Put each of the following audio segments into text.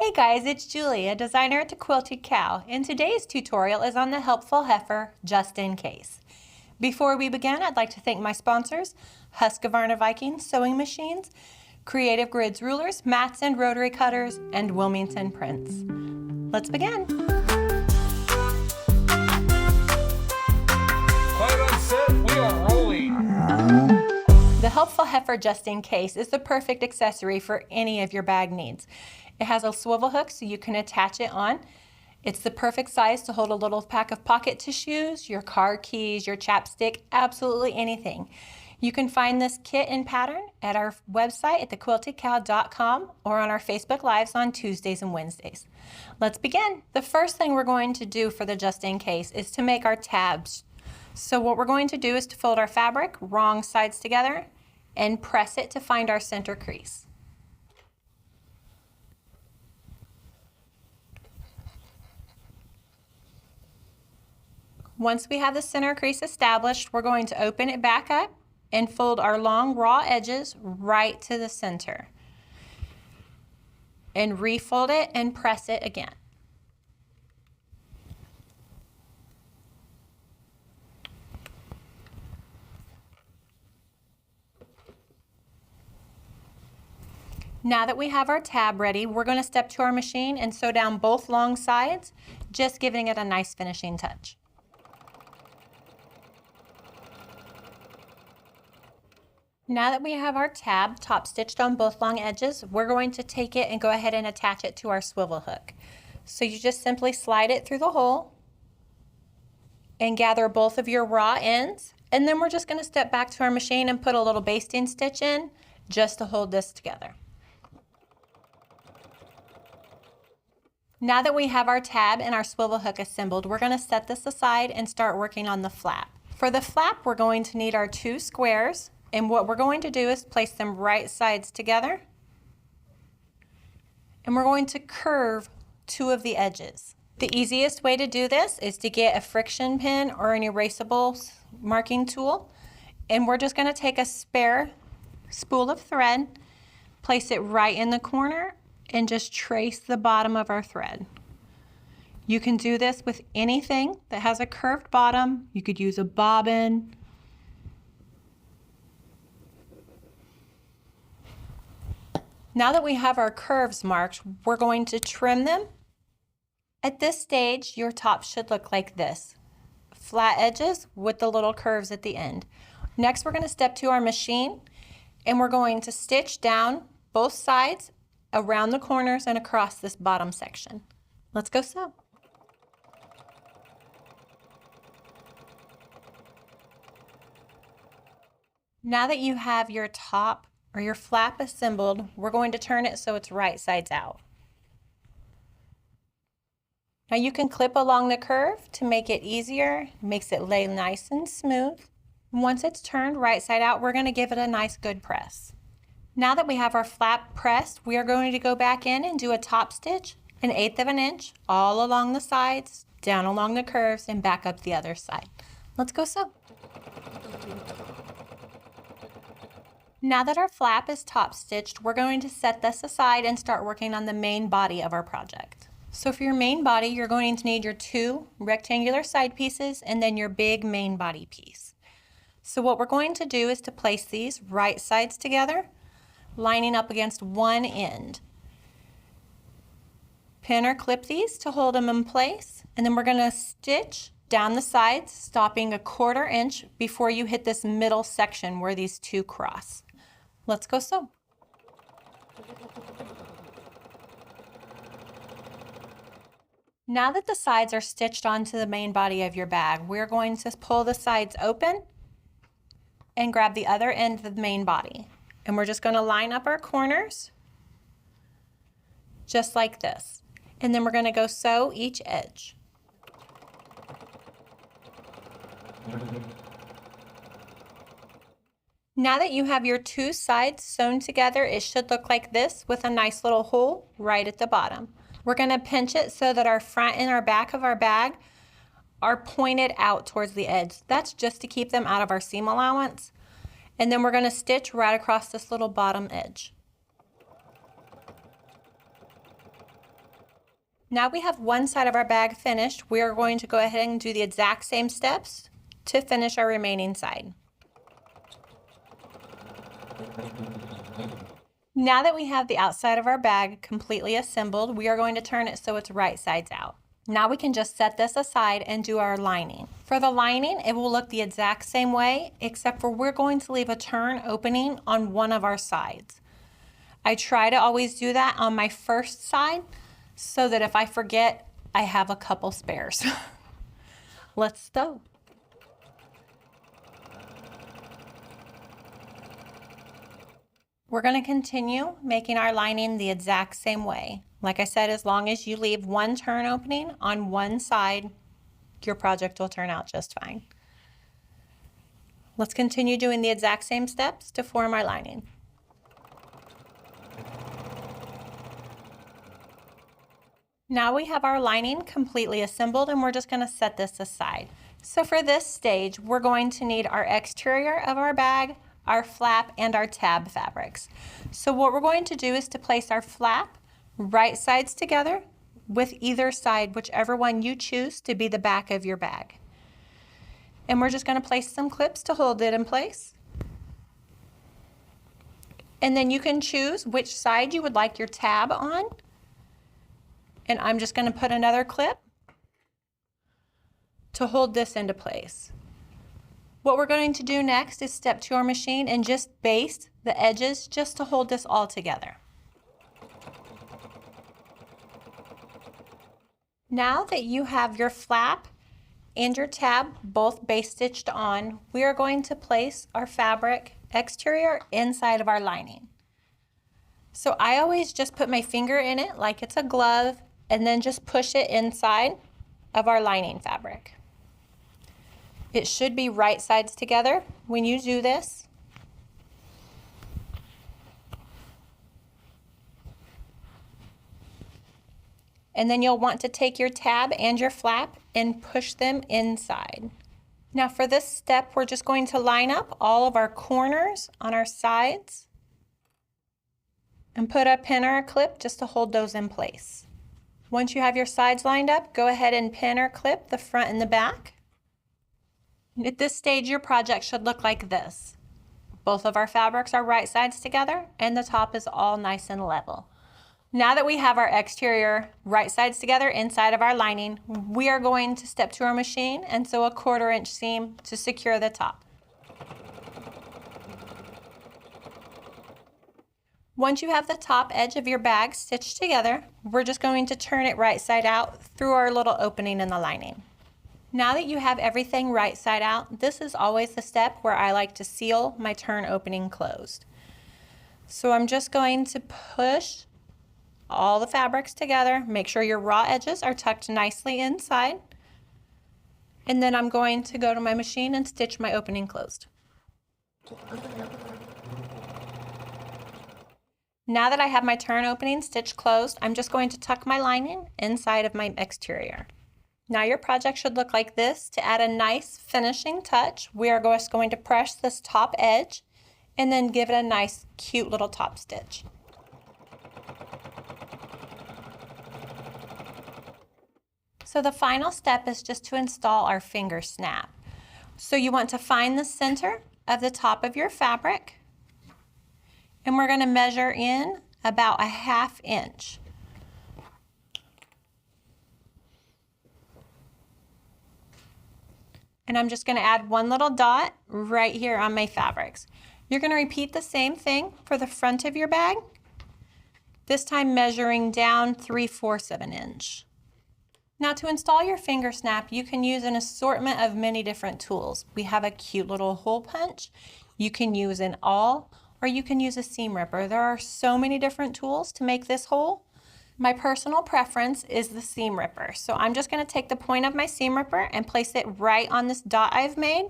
Hey guys, it's Julie, a designer at the Quilted Cow, and today's tutorial is on the helpful heifer just in case. Before we begin, I'd like to thank my sponsors, Husqvarna Viking sewing machines, Creative Grids rulers, mats and rotary cutters, and Wilmington prints. Let's begin. Quiet on set, we are rolling. The helpful heifer just in case is the perfect accessory for any of your bag needs. It has a swivel hook so you can attach it on. It's the perfect size to hold a little pack of pocket tissues, your car keys, your chapstick, absolutely anything. You can find this kit and pattern at our website at thequiltedcow.com or on our Facebook Lives on Tuesdays and Wednesdays. Let's begin. The first thing we're going to do for the just in case is to make our tabs. So what we're going to do is to fold our fabric wrong sides together and press it to find our center crease. Once we have the center crease established, we're going to open it back up and fold our long raw edges right to the center. And refold it and press it again. Now that we have our tab ready, we're going to step to our machine and sew down both long sides, just giving it a nice finishing touch. Now that we have our tab top stitched on both long edges, we're going to take it and go ahead and attach it to our swivel hook. So you just simply slide it through the hole and gather both of your raw ends, and then we're just going to step back to our machine and put a little basting stitch in just to hold this together. Now that we have our tab and our swivel hook assembled, we're going to set this aside and start working on the flap. For the flap, we're going to need our two squares, and what we're going to do is place them right sides together, and we're going to curve two of the edges. The easiest way to do this is to get a friction pin or an erasable marking tool, and we're just going to take a spare spool of thread, place it right in the corner, and just trace the bottom of our thread. You can do this with anything that has a curved bottom. You could use a bobbin. Now that we have our curves marked, we're going to trim them. At this stage, your top should look like this. Flat edges with the little curves at the end. Next, we're going to step to our machine, and we're going to stitch down both sides around the corners and across this bottom section. Let's go sew. Now that you have your top or your flap assembled, we're going to turn it so it's right sides out. Now you can clip along the curve to make it easier, makes it lay nice and smooth. Once it's turned right side out, we're going to give it a nice good press. Now that we have our flap pressed, we are going to go back in and do a top stitch, 1/8 of an inch, all along the sides, down along the curves, and back up the other side. Let's go sew. Now that our flap is top stitched, we're going to set this aside and start working on the main body of our project. So for your main body, you're going to need your two rectangular side pieces and then your big main body piece. So what we're going to do is to place these right sides together, lining up against one end. Pin or clip these to hold them in place, and then we're going to stitch down the sides, stopping 1/4 inch before you hit this middle section where these two cross. Let's go sew. Now that the sides are stitched onto the main body of your bag, we're going to pull the sides open and grab the other end of the main body. And we're just going to line up our corners just like this. And then we're going to go sew each edge. Now that you have your two sides sewn together, it should look like this with a nice little hole right at the bottom. We're going to pinch it so that our front and our back of our bag are pointed out towards the edge. That's just to keep them out of our seam allowance. And then we're going to stitch right across this little bottom edge. Now we have one side of our bag finished. We are going to go ahead and do the exact same steps to finish our remaining side. Now that we have the outside of our bag completely assembled, we are going to turn it so it's right sides out. Now we can just set this aside and do our lining. For the lining, it will look the exact same way, except for we're going to leave a turn opening on one of our sides. I try to always do that on my first side so that if I forget, I have a couple spares. Let's sew. We're going to continue making our lining the exact same way. Like I said, as long as you leave one turn opening on one side, your project will turn out just fine. Let's continue doing the exact same steps to form our lining. Now we have our lining completely assembled and we're just going to set this aside. So for this stage, we're going to need our exterior of our bag, our flap, and our tab fabrics. So what we're going to do is to place our flap right sides together with either side, whichever one you choose to be the back of your bag. And we're just going to place some clips to hold it in place. And then you can choose which side you would like your tab on. And I'm just going to put another clip to hold this into place. What we're going to do next is step to our machine and just baste the edges just to hold this all together. Now that you have your flap and your tab both base stitched on, we are going to place our fabric exterior inside of our lining. So I always just put my finger in it like it's a glove and then just push it inside of our lining fabric. It should be right sides together when you do this. And then you'll want to take your tab and your flap and push them inside. Now for this step, we're just going to line up all of our corners on our sides and put a pin or a clip just to hold those in place. Once you have your sides lined up, go ahead and pin or clip the front and the back. At this stage, your project should look like this. Both of our fabrics are right sides together and the top is all nice and level. Now that we have our exterior right sides together inside of our lining, we are going to step to our machine and sew a 1/4 inch seam to secure the top. Once you have the top edge of your bag stitched together, we're just going to turn it right side out through our little opening in the lining. Now that you have everything right side out, this is always the step where I like to seal my turn opening closed. So I'm just going to push all the fabrics together, make sure your raw edges are tucked nicely inside, and then I'm going to go to my machine and stitch my opening closed. Now that I have my turn opening stitched closed, I'm just going to tuck my lining inside of my exterior. Now your project should look like this. To add a nice finishing touch, we are just going to press this top edge and then give it a nice cute little top stitch. So the final step is just to install our finger snap. So you want to find the center of the top of your fabric, and we're going to measure in about a 1/2 inch. And I'm just going to add one little dot right here on my fabrics. You're going to repeat the same thing for the front of your bag, this time measuring down 3/4 of an inch. Now to install your finger snap, you can use an assortment of many different tools. We have a cute little hole punch. You can use an awl, or you can use a seam ripper. There are so many different tools to make this hole. My personal preference is the seam ripper. So I'm just going to take the point of my seam ripper and place it right on this dot I've made.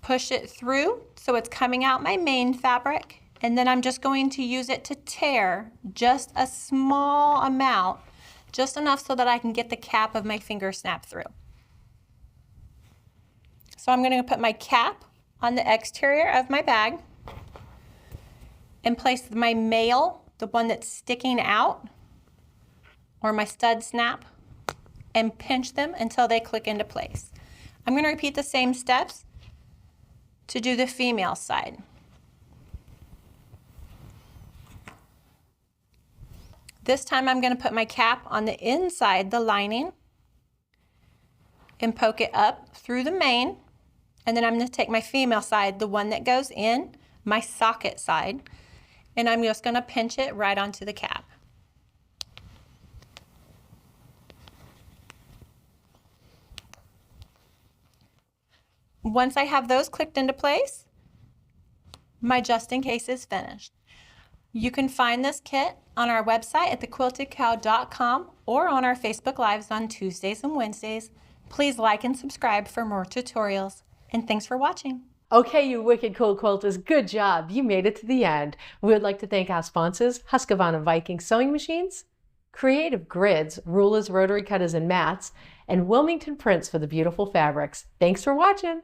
Push it through so it's coming out my main fabric. And then I'm just going to use it to tear just a small amount, just enough so that I can get the cap of my finger snap through. So I'm going to put my cap on the exterior of my bag and place my mail, the one that's sticking out, or my stud snap and pinch them until they click into place. I'm going to repeat the same steps to do the female side. This time I'm going to put my cap on the inside, the lining, and poke it up through the main. And then I'm going to take my female side, the one that goes in, my socket side, and I'm just going to pinch it right onto the cap. Once I have those clicked into place, my just-in case is finished. You can find this kit on our website at thequiltedcow.com or on our Facebook Lives on Tuesdays and Wednesdays. Please like and subscribe for more tutorials. And thanks for watching. Okay, you wicked cool quilters, good job. You made it to the end. We would like to thank our sponsors, Husqvarna Viking Sewing Machines, Creative Grids, rulers, rotary cutters, and mats, and Wilmington Prints for the beautiful fabrics. Thanks for watching.